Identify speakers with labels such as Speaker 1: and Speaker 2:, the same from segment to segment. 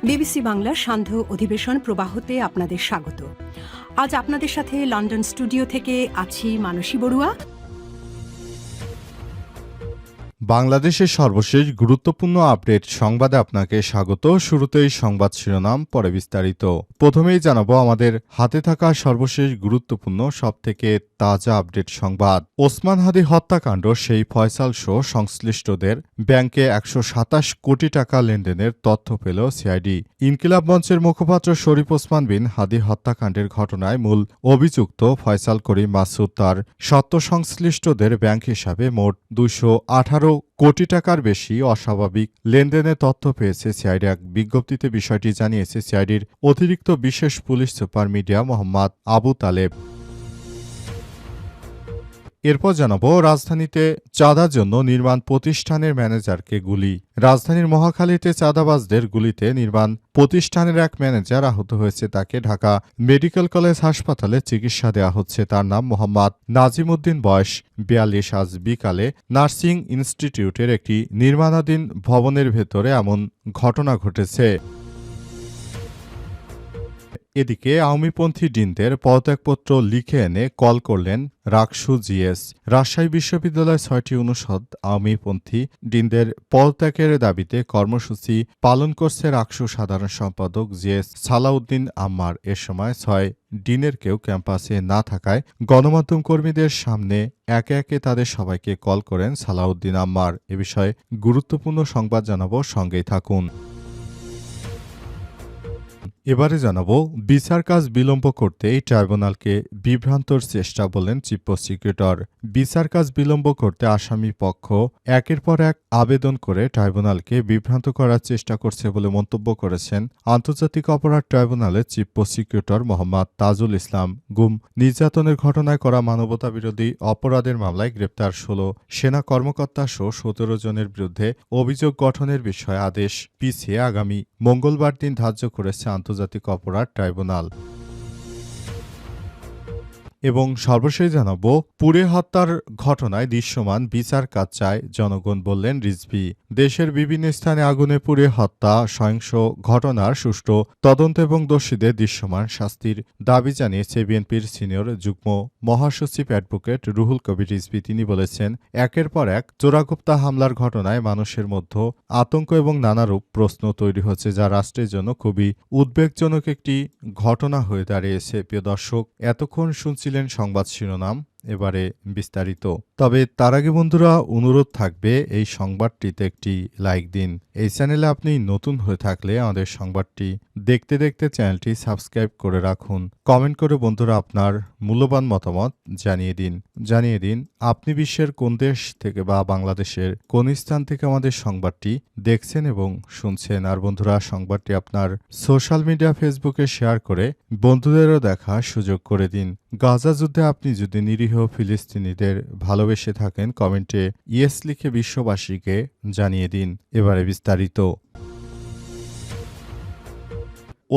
Speaker 1: BBC বাংলার সান্ধ্য অধিবেশন প্রবাহতে আপনাদের স্বাগত। আজ আপনাদের সাথে লন্ডন স্টুডিও থেকে আছি মানসী বড়ুয়া।
Speaker 2: বাংলাদেশের সর্বশেষ গুরুত্বপূর্ণ আপডেট সংবাদে আপনাকে স্বাগত। শুরুতেই সংবাদ শিরোনাম, পরে বিস্তারিত। প্রথমেই জানাবো আমাদের হাতে থাকা সর্বশেষ গুরুত্বপূর্ণ সবথেকে তাজা আপডেট সংবাদ। ওসমান হাদি হত্যাকাণ্ড সেই ফয়সাল শো সংশ্লিষ্টদের ব্যাংকে ১২৭ কোটি টাকা লেনদেনের তথ্য পেল সিআইডি। ইনকিলাব মঞ্চের মুখপাত্র শরীফ ওসমান বিন হাদি হত্যাকাণ্ডের ঘটনায় মূল অভিযুক্ত ফয়সাল করিম মাসুদ তার সত্য সংশ্লিষ্টদের ব্যাংক হিসাবে মোট ২১৮ কোটি টাকার বেশি অস্বাভাবিক লেনদেনের তথ্য পেয়েছে সিআইডি। এক বিজ্ঞপ্তিতে বিষয়টি জানিয়েছে সিআইডির অতিরিক্ত বিশেষ police super media Mohammad Abu Taleb. এরপর জানাবো রাজধানীতে চাঁদার জন্য নির্মাণ প্রতিষ্ঠানের ম্যানেজারকে গুলি। রাজধানীর মহাখালীতে চাঁদাবাজদের গুলিতে নির্মাণ প্রতিষ্ঠানের এক ম্যানেজার আহত হয়েছে। তাকে ঢাকা মেডিকেল কলেজ হাসপাতালে চিকিৎসা দেওয়া হচ্ছে। তার নাম মোহাম্মদ নাজিম উদ্দিন, বয়স ৪২। আজ বিকালে নার্সিং ইনস্টিটিউটের একটি নির্মাণাধীন ভবনের ভেতরে এমন ঘটনা ঘটেছে। এদিকে আওয়ামীপন্থী ডিনদের পদত্যাগপত্র লিখে এনে কল করলেন রাকসু জিএস। রাজশাহী বিশ্ববিদ্যালয়ের ৬টি অনুষদ আওয়ামীপন্থী ডিনদের পদত্যাগের দাবিতে কর্মসূচি পালন করছে রাকসু সাধারণ সম্পাদক জিএস সালাউদ্দিন আম্মার। এ সময় ৬ ডিনের কেউ ক্যাম্পাসে না থাকায় গণমাধ্যম কর্মীদের সামনে একে একে তাদের সবাইকে কল করেন সালাউদ্দিন আম্মার। এ বিষয়ে গুরুত্বপূর্ণ সংবাদ জানাবো, সঙ্গেই থাকুন। এবারে জানাবো বিচার কাজ বিলম্ব করতেই ট্রাইব্যুনালকে বিভ্রান্তর চেষ্টা, বললেন চিফ প্রসিকিউটর। বিচার কাজ বিলম্ব করতে আসামি পক্ষ একের পর এক আবেদন করে ট্রাইব্যুনালকে বিভ্রান্ত করার চেষ্টা করছে বলে মন্তব্য করেছেন আন্তর্জাতিক অপরাধ ট্রাইব্যুনালের চিফ প্রসিকিউটর মোহাম্মদ তাজুল ইসলাম। গুম নির্যাতনের ঘটনায় করা মানবতাবিরোধী অপরাধের মামলায় গ্রেপ্তার ১৬ সেনা কর্মকর্তা সহ ১৭ জনের বিরুদ্ধে অভিযোগ গঠনের বিষয়ে আদেশ পিছিয়ে আগামী মঙ্গলবার দিন ধার্য করেছে আন্তর্জাতিক অপরাধ ট্রাইব্যুনাল। এবং সর্বশেষ জানাবো পুড়ে হত্যার ঘটনায় দৃশ্যমান বিচার কাজ চায় জনগণ, বললেন রিজভী। দেশের বিভিন্ন স্থানে আগুনে পুড়ে হত্যা সহিংস ঘটনার সুষ্ঠু তদন্ত এবং দোষীদের দৃশ্যমান শাস্তির দাবি জানিয়েছে বিএনপির সিনিয়র যুগ্ম মহাসচিব অ্যাডভোকেট রুহুল কবির রিজভী। তিনি বলেছেন, একের পর এক চোরাগুপ্তা হামলার ঘটনায় মানুষের মধ্যে আতঙ্ক এবং নানারূপ প্রশ্ন তৈরি হচ্ছে, যা রাষ্ট্রের জন্য খুবই উদ্বেগজনক একটি ঘটনা হয়ে দাঁড়িয়েছে। প্রিয় দর্শক, এতক্ষণ শুনছিলেন সংবাদ শিরোনাম, এবারে বিস্তারিত। তবে তার আগে বন্ধুরা অনুরোধ থাকবে এই সংবাদটিতে একটি লাইক দিন। এই চ্যানেলে আপনি নতুন হয়ে থাকলে আমাদের সংবাদটি দেখতে দেখতে চ্যানেলটি সাবস্ক্রাইব করে রাখুন। কমেন্ট করে বন্ধুরা আপনার মূল্যবান মতামত জানিয়ে দিন আপনি বিশ্বের কোন দেশ থেকে বা বাংলাদেশের কোন স্থান থেকে আমাদের সংবাদটি দেখছেন এবং শুনছেন। আর বন্ধুরা সংবাদটি আপনার সোশ্যাল মিডিয়া ফেসবুকে শেয়ার করে বন্ধুদেরও দেখার সুযোগ করে দিন। গাজা যুদ্ধে আপনি যদি নিরীহ ফিলিস্তিনিদের ভালোবেসে থাকেন, কমেন্টে ইয়েস লিখে বিশ্ববাসীকে জানিয়ে দিন। এবারে বিস্তারিত।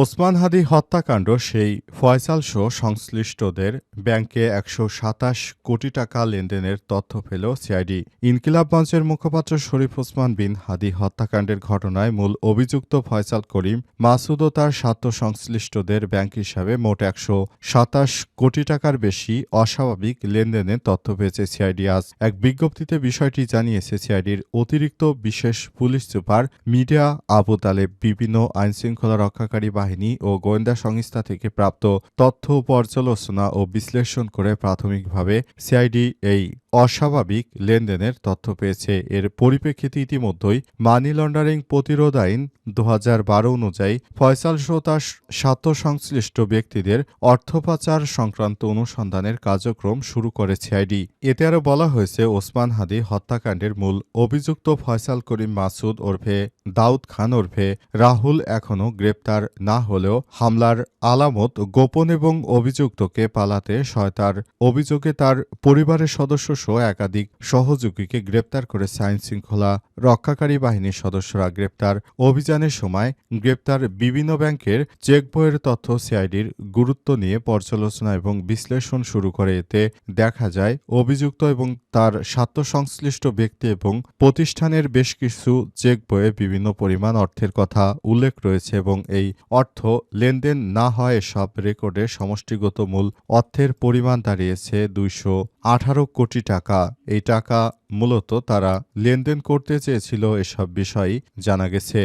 Speaker 2: ওসমান হাদি হত্যাকাণ্ড সেই ফয়সাল শো সংশ্লিষ্টদের ব্যাংকে ১২৭ কোটি টাকা লেনদেনের তথ্য পেল সিআইডি। ইনকিলাব মঞ্চের মুখপাত্র শরীফ ওসমান বিন হাদি হত্যাকাণ্ডের ঘটনায় মূল অভিযুক্ত ফয়সাল করিম মাসুদ ও তার স্বার্থ সংশ্লিষ্টদের ব্যাংক হিসাবে মোট ১২৭ কোটি টাকার বেশি অস্বাভাবিক লেনদেনের তথ্য পেয়েছে সিআইডি। আজ এক বিজ্ঞপ্তিতে বিষয়টি জানিয়েছে সিআইডির অতিরিক্ত বিশেষ police super media Abu Taleb. বিভিন্ন আইনশৃঙ্খলা রক্ষাকারী বাহিনী ও গোয়েন্দা সংস্থা থেকে প্রাপ্ত তথ্য পর্যালোচনা ও বিশ্লেষণ করে প্রাথমিকভাবে সিআইডি এই অস্বাভাবিক লেনদেনের তথ্য পেয়েছে। এর পরিপ্রেক্ষিতে ইতিমধ্যেই মানি লন্ডারিং প্রতিরোধ আইন ২০১২ অনুযায়ী ফয়সাল শো তার স্বার্থ সংশ্লিষ্ট ব্যক্তিদের অর্থ পাচার সংক্রান্ত অনুসন্ধানের কার্যক্রম শুরু করে সিআইডি। এতে আরও বলা হয়েছে, ওসমান হাদি হত্যাকাণ্ডের মূল অভিযুক্ত ফয়সাল করিম মাসুদ ওরফে দাউদ খান ওরফে রাহুল এখনও গ্রেপ্তার না হলেও হামলার আলামত গোপন এবং অভিযুক্তকে পালাতে সহায়তার অভিযোগে তার পরিবারের সদস্য সহ একাধিক সহযোগীকে গ্রেপ্তার করেছে আইনশৃঙ্খলা রক্ষাকারী বাহিনীর সদস্যরা। গ্রেপ্তার অভিযানের সময় গ্রেপ্তার বিভিন্ন ব্যাংকের চেক বইয়ের তথ্য সিআইডির গুরুত্ব নিয়ে পর্যালোচনা এবং বিশ্লেষণ শুরু করে। এতে দেখা যায় অভিযুক্ত এবং তার স্বার্থসংশ্লিষ্ট ব্যক্তি এবং প্রতিষ্ঠানের বেশ কিছু চেক বইয়ে বিভিন্ন পরিমাণ অর্থের কথা উল্লেখ রয়েছে এবং এই অর্থ লেনদেন না হয় এসব রেকর্ডের সমষ্টিগত মূল অর্থের পরিমাণ দাঁড়িয়েছে 218 কোটি টাকা। এই টাকা মূলত তারা লেনদেন করতে চেয়েছিল এসব বিষয়ই জানা গেছে।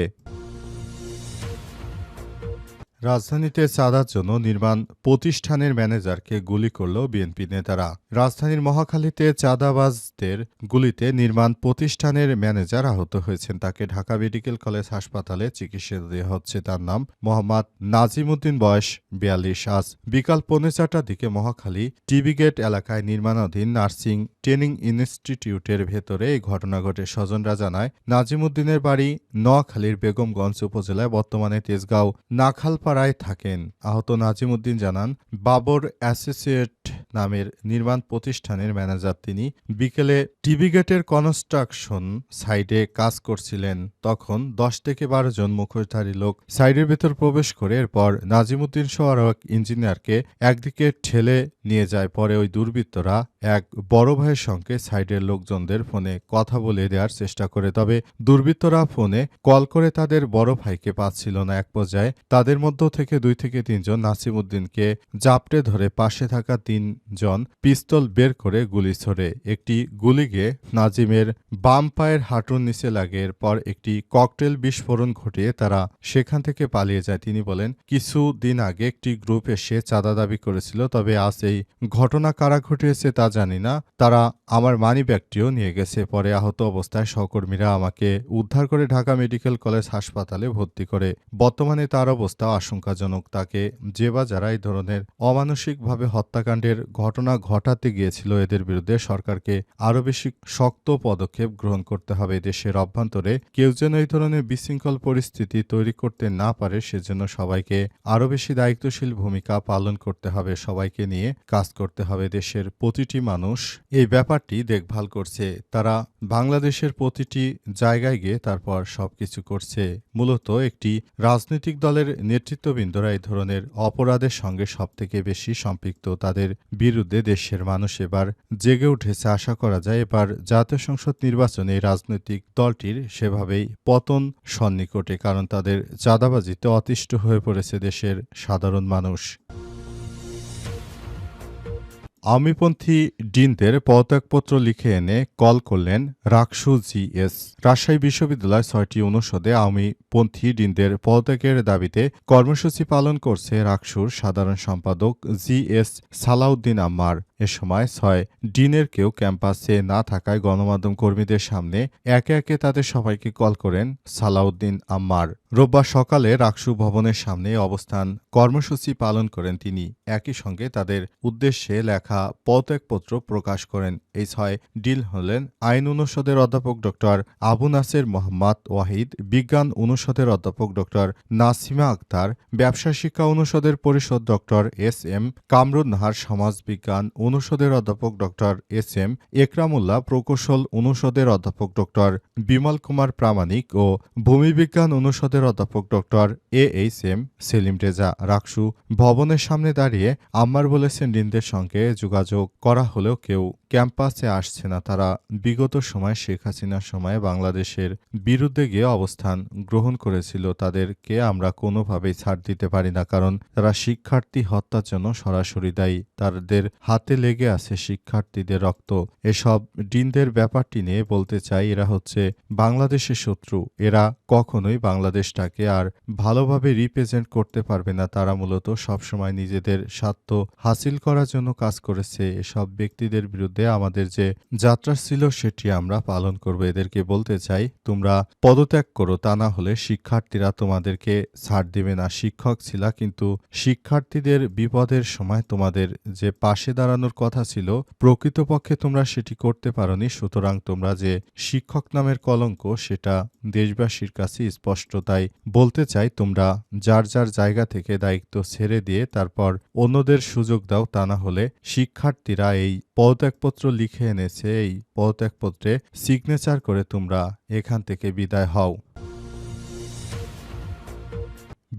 Speaker 2: রাজধানীতে চাঁদার জন্য নির্মাণ প্রতিষ্ঠানের ম্যানেজারকে গুলি করল বিএনপি নেতারা। রাজধানীর মহাখালীতে চাঁদাবাজদের গুলিতে নির্মাণ প্রতিষ্ঠানের ম্যানেজার আহত হয়েছেন। তাকে ঢাকা মেডিকেল কলেজ হাসপাতালে চিকিৎসা দেওয়া হচ্ছে। তার নাম মোহাম্মদ নাজিমউদ্দিন, বয়স 42। আজ বিকাল 4:45টার দিকে মহাখালী টিবি গেট এলাকায় নির্মাণাধীন নার্সিং ট্রেনিং ইনস্টিটিউটের ভেতরে এই ঘটনা ঘটে। স্বজনরা জানায়, নাজিমউদ্দিনের বাড়ি নোয়াখালীর বেগমগঞ্জ উপজেলায়, বর্তমানে তেজগাঁও নাখালপাড়ায় থাকেন। আহত নাজিমউদ্দিন জানান, বাবর অ্যাসোসিয়েট নামের নির্মাণ প্রতিষ্ঠানের ম্যানেজার তিনি। বিকেলে টিবি গেটের কনস্ট্রাকশন সাইডে কাজ করছিলেন। তখন 10 থেকে 12 জন মুখোশধারী লোক সাইডের ভেতর প্রবেশ করে এরপর নাজিমউদ্দিন সহ আরও এক ইঞ্জিনিয়ারকে একদিকে ঠেলে নিয়ে যায়। পরে ওই দুর্বৃত্তরা এক বড় ভাইয়ের সঙ্গে সাইডের লোকজনদের ফোনে কথা বলে দেওয়ার চেষ্টা করে। তবে দুর্বৃত্তরা ফোনে কল করে তাদের বড় ভাইকে পাচ্ছিল না। এক পর্যায়ে তাদের মধ্য থেকে 2 থেকে 3 জন নাসিমউদ্দিনকে জাপটে ধরে পাশে থাকা 3 জন পিস্তল বের করে গুলি ছোড়ে। একটি গুলি গিয়ে নাজিমের বাম পায়ের হাঁটুর নিচে লাগে। এরপর একটি ককটেল বিস্ফোরণ ঘটিয়ে তারা সেখান থেকে পালিয়ে যায়। তিনি বলেন, কিছুদিন আগে একটি গ্রুপ এসে চাঁদা দাবি করেছিল, তবে আজ এই ঘটনা কারা ঘটিয়েছে তা জানি না। তারা আমার মানিব্যাগটিও নিয়ে গেছে। পরে আহত অবস্থায় সহকর্মীরা আমাকে উদ্ধার করে ঢাকা মেডিকেল কলেজ হাসপাতালে ভর্তি করে। বর্তমানে তার অবস্থা আশঙ্কাজনক। তাকে যে বা যারা এই ধরনের অমানসিকভাবে হত্যাকাণ্ডের ঘটনা ঘটাতে গিয়েছিল এদের বিরুদ্ধে সরকারকে আরও বেশি শক্ত পদক্ষেপ গ্রহণ করতে হবে। দেশের অভ্যন্তরে কেউ যেন এই ধরনের বিশৃঙ্খল পরিস্থিতি তৈরি করতে না পারে সেজন্য সবাইকে আরও বেশি দায়িত্বশীল ভূমিকা পালন করতে হবে। সবাইকে নিয়ে কাজ করতে হবে। দেশের প্রতিটি মানুষ এই ব্যাপারটি দেখভাল করছে। তারা বাংলাদেশের প্রতিটি জায়গায় গিয়ে তারপর সবকিছু করছে। মূলত একটি রাজনৈতিক দলের নেতৃত্ববৃন্দরা এই ধরনের অপরাধের সঙ্গে সবথেকে বেশি সম্পৃক্ত। তাদের বিরুদ্ধে দেশের মানুষ এবার জেগে উঠেছে। আশা করা যায় এবার জাতীয় সংসদ নির্বাচনে এই রাজনৈতিক দলটির সেভাবেই পতন সন্নিকটে, কারণ তাদের চাঁদাবাজিতে অতিষ্ঠ হয়ে পড়েছে দেশের সাধারণ মানুষ। আওয়ামীপন্থী ডিনদের পদত্যাগপত্র লিখে এনে কল করলেন রাকসু জিএস। রাজশাহী বিশ্ববিদ্যালয়ের 6টি অনুষদে আওয়ামীপন্থী ডিনদের পদত্যাগের দাবিতে কর্মসূচি পালন করছে রাকসুর সাধারণ সম্পাদক জিএস সালাউদ্দিন আম্মার। এ সময় 6 ডিনের কেউ ক্যাম্পাসে না থাকায় গণমাধ্যম কর্মীদের সামনে একে একে তাদের সবাইকে কল করেন সালাউদ্দিন আম্মার। রোববার সকালে রাকসু ভবনের সামনে অবস্থান কর্মসূচি পালন করেন তিনি। একই সঙ্গে তাদের উদ্দেশ্যে লেখা পদত্যাগপত্র প্রকাশ করেন। এই 6 ডিন হলেন আইন অনুষদের অধ্যাপক ড আবু নাসের মোহাম্মদ ওয়াহিদ, বিজ্ঞান অনুষদের অধ্যাপক ড নাসিমা আক্তার, ব্যবসা শিক্ষা অনুষদের পরিষদ ড এস.এম. কামরুন নাহার, সমাজবিজ্ঞান অনুষদের অধ্যাপক ড এস.এম. একরামুল্লাহ, প্রকৌশল অনুষদের অধ্যাপক ড বিমল কুমার প্রামাণিক ও ভূমিবিজ্ঞান অনুষদের অধ্যাপক ড এ.এইচ.এম. সেলিম রেজা। রাকসু ভবনের সামনে দাঁড়িয়ে আম্মার বলেছেন, ডিনদের সঙ্গে যোগাযোগ করা হলেও কেউ ক্যাম্পাসে আসছে না। তারা বিগত সময় শেখ হাসিনার সময় বাংলাদেশের বিরুদ্ধে গিয়ে অবস্থান গ্রহণ করেছিল। তাদেরকে আমরা কোনোভাবেই ছাড় দিতে পারি না, কারণ তারা শিক্ষার্থী হত্যার জন্য সরাসরি দায়ী। তাদের হাতে লেগে আছে শিক্ষার্থীদের রক্ত। এসব ডিনদের ব্যাপারটি নিয়ে বলতে চাই, এরা হচ্ছে বাংলাদেশের শত্রু। এরা কখনোই বাংলাদেশটাকে আর ভালোভাবে রিপ্রেজেন্ট করতে পারবে না। তারা মূলত সবসময় নিজেদের স্বার্থ হাসিল করার জন্য কাজ করেছে। এসব ব্যক্তিদের বিরুদ্ধে আমাদের যে যাত্রা ছিল সেটি আমরা পালন করব। এদেরকে বলতে চাই, তোমরা পদত্যাগ করো, তা না হলে শিক্ষার্থীরা তোমাদেরকে ছাড় দেবে না। শিক্ষক ছিলা, কিন্তু শিক্ষার্থীদের বিপদের সময় তোমাদের যে পাশে দাঁড়ানোর কথা ছিল প্রকৃতপক্ষে তোমরা সেটি করতে পারোনি। সুতরাং তোমরা যে শিক্ষক নামের কলঙ্ক সেটা দেশবাসীর কাছে স্পষ্ট। তাই বলতে চাই, তোমরা যার যার জায়গা থেকে দায়িত্ব ছেড়ে দিয়ে তারপর অন্যদের সুযোগ দাও, তা না হলে শিক্ষার্থীরা এই পদত্যাগপত্র লিখে এনেছে। এই পদত্যাগপত্রে সিগনেচার করে তোমরা এখান থেকে বিদায় হও।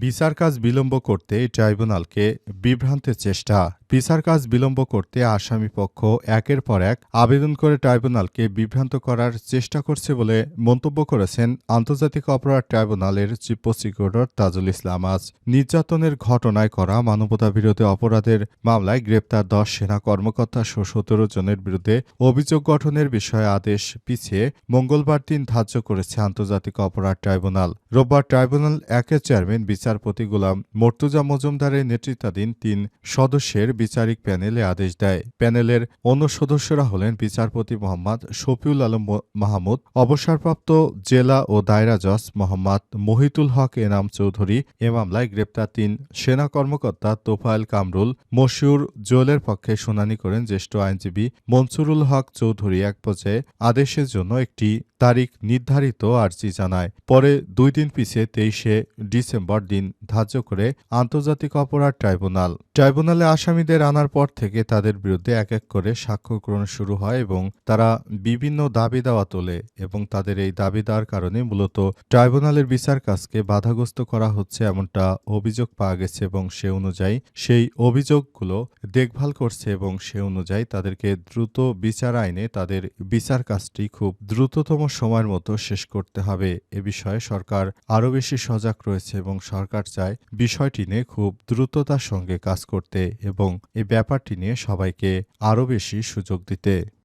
Speaker 2: বিচার কাজ বিলম্ব করতে ট্রাইব্যুনালকে বিভ্রান্তের চেষ্টা। বিচার কাজ বিলম্ব করতে আসামিপক্ষ একের পর এক আবেদন করে ট্রাইব্যুনালকে বিভ্রান্ত করার চেষ্টা করছে বলে মন্তব্য করেছেন আন্তর্জাতিক অপরাধ ট্রাইব্যুনালের চিফ প্রসিকিউটর তাজুল ইসলাম। আজ নির্যাতনের ঘটনায় করা মানবতাবিরোধী অপরাধের মামলায় গ্রেপ্তার ১০ সেনা কর্মকর্তা সহ ১৭ জনের বিরুদ্ধে অভিযোগ গঠনের বিষয়ে আদেশ পিছিয়ে মঙ্গলবার দিন ধার্য করেছে আন্তর্জাতিক অপরাধ ট্রাইব্যুনাল। রোববার ট্রাইব্যুনাল ১-এর চেয়ারম্যান বিচারপতি গোলাম মর্তুজা মজুমদারের নেতৃত্বাধীন ৩ সদস্যের বিচারিক প্যানেলে আদেশ দেয়। প্যানেলের অন্য সদস্যরা হলেন বিচারপতি মোহাম্মদ শফিউল আলম মাহমুদ, অবসরপ্রাপ্ত জেলা ও দায়রা জজ মোহাম্মদ মহিতুল হক এনাম চৌধুরী। এ মামলায় গ্রেপ্তার ৩ সেনা কর্মকর্তা তোফায়েল কামরুল মশিউর জোয়েলের পক্ষে শুনানি করেন জ্যেষ্ঠ আইনজীবী মনসুরুল হক চৌধুরী। এক পর্যায়ে আদেশের জন্য একটি তারিখ নির্ধারিত আর্জি জানায়। পরে ২ দিন পিছিয়ে ২৩শে ডিসেম্বর দিন ধার্য করে আন্তর্জাতিক অপরাধ ট্রাইব্যুনাল। ট্রাইব্যুনালে আসামিদের আনার পর থেকে তাদের বিরুদ্ধে এক এক করে সাক্ষ্য গ্রহণ শুরু হয় এবং তারা বিভিন্ন দাবি দাওয়া তোলে এবং তাদের এই দাবি দেওয়ার কারণে মূলত ট্রাইব্যুনালের বিচার কাজকে বাধাগ্রস্ত করা হচ্ছে এমনটা অভিযোগ পাওয়া গেছে এবং সে অনুযায়ী সেই অভিযোগগুলো দেখভাল করছে এবং সে অনুযায়ী তাদেরকে দ্রুত বিচার আইনে তাদের বিচার কাজটি খুব দ্রুততম সময়ের মতো শেষ করতে হবে। এ বিষয়ে সরকার আরও বেশি সজাগ রয়েছে এবং সরকার চায় বিষয়টি নিয়ে খুব দ্রুততার সঙ্গে কাজ করতে এবং এই ব্যাপারটি নিয়ে সবাইকে আরও বেশি সুযোগ দিতে।